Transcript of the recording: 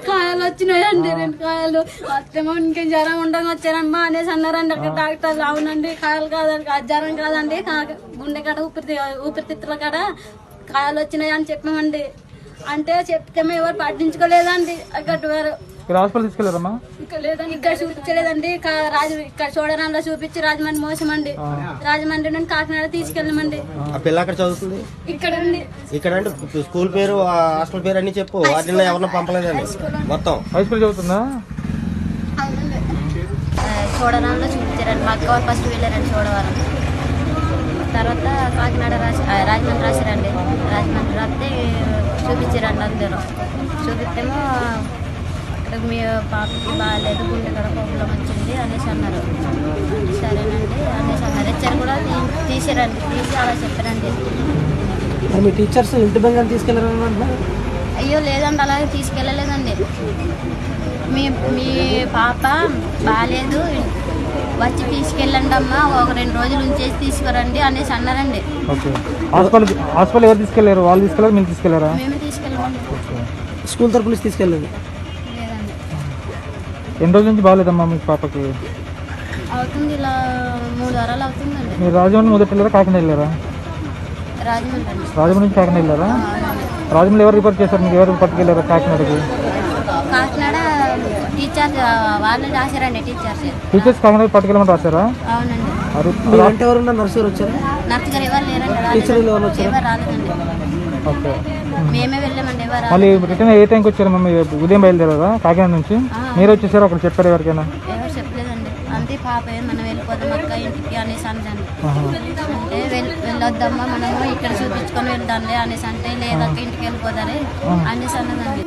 కాయలు వచ్చినాయండి 2 కాయలు వస్తేమో ఇంకేం జ్వరం ఉండగా వచ్చారమ్మా అనేసి అన్నారండి అక్కడ డాక్టర్లు. అవునండి కాయలు కాదండి జ్వరం కాదండి గుండె కాడ ఊపిరితిత్తుల కాడ కాయలు వచ్చినాయి అని చెప్పామండి. అంటే చెప్తేమో ఎవరు పట్టించుకోలేదండి. అక్కడ వారు హాస్పిటల్ తీసుకెళ్లారమ్మా? ఇక్కడ చూపించలేదండి. ఇక్కడ చూడడంలో చూపించి రాజమండ్రి మోసమండి. రాజమండ్రి నుండి కాకినాడ తీసుకెళ్ళమండి. ఆ పిల్ల అక్కడ చదువుతుంది ఇక్కడ ఉంది. ఇక్కడ అంటే స్కూల్ పేరు హాస్టల్ పేరు అన్ని చెప్పు. వాటిల్లో ఎవరిని పంపలేదండి మొత్తం. హై స్కూల్ చదువుతుందా? చూడడంలో చూపించారండి. మా అక్క వాళ్ళు ఫస్ట్ వెళ్ళారండి చూడవారం. తర్వాత కాకినాడ రాజమండ్రి రాశారండి. రాజమండ్రి రాస్తే చూపించారండి. అందరూ చూపిస్తేమో ఇక్కడ మీ పాపకి బాగాలేదు గుండె కూడా ప్రాబ్లం వచ్చింది అనేసి అన్నారు. సరేనండి అనేసి అన్నారు. హెచ్చర్ కూడా తీసారండి. తీసి అలా చెప్పారండి. మీ టీచర్స్ ఇంటి బంగారం తీసుకెళ్ళారని? అయ్యో లేదండి అలాగే తీసుకెళ్ళలేదండి. మీ పాప బాగాలేదు వచ్చి తీసుకెళ్ళండి అమ్మా, ఒక 2 రోజులు ఉంచేసి తీసుకురండి అనేసి అన్నారండి. హాస్పిటల్ ఎవరు తీసుకెళ్లారు? వాళ్ళు తీసుకెళ్లారు, మీరు తీసుకెళ్లారా? మేమే తీసుకెళ్ళామండి. స్కూల్ తరపు నుంచి తీసుకెళ్ళలేదు? లేదండి. ఎన్ని రోజుల నుంచి బాగాలేదమ్మా మీ పాపకి? అవుతుంది ఇలా 3 వారాలు అవుతుందండి. మీరు రాజమండ్రి మొదటి వెళ్ళారా కాకినాడ వెళ్ళారా? రాజమండ్రి అండి. రాజమండ్రి నుంచి కాకినాడ వెళ్ళారా? రాజమండ్రి ఎవరు రిపోర్ట్ చేశారు? మీకు ఎవరు పట్టుకెళ్ళారా కాకినాడకి? కాకినాడ టీచర్స్ వాళ్ళు రాశారండి. టీచర్స్ కాకినాడ పట్టుకెళ్ళమని రాశారా? అవునండి. ఎవరు నర్సు గారు వచ్చారు? నర్సు గారు ఎవరు లేరండి. ఎవరు రాలేదండి. ఓకే. మేమే వెళ్ళామండి. ఎవరు మళ్ళీ రిటర్న్ ఏ టైంకి వచ్చారు? మమ్మీ ఉదయం బయలుదేరారా కాకినాడ నుంచి? మీరు వచ్చేసారు అక్కడ చెప్పారు ఎవరికైనా? ఎవరు చెప్పలేదండి. అంతే పాప మనం వెళ్ళిపోదాం అక్క ఇంటికి అనేసి అందండి. అంటే వెళ్ళొద్దమ్మా మనము ఇక్కడ చూపించుకొని వెళ్దాంలే అనేసి అంటే లేదక్క ఇంటికి వెళ్ళిపోదారే అనేసి అన్నదండి.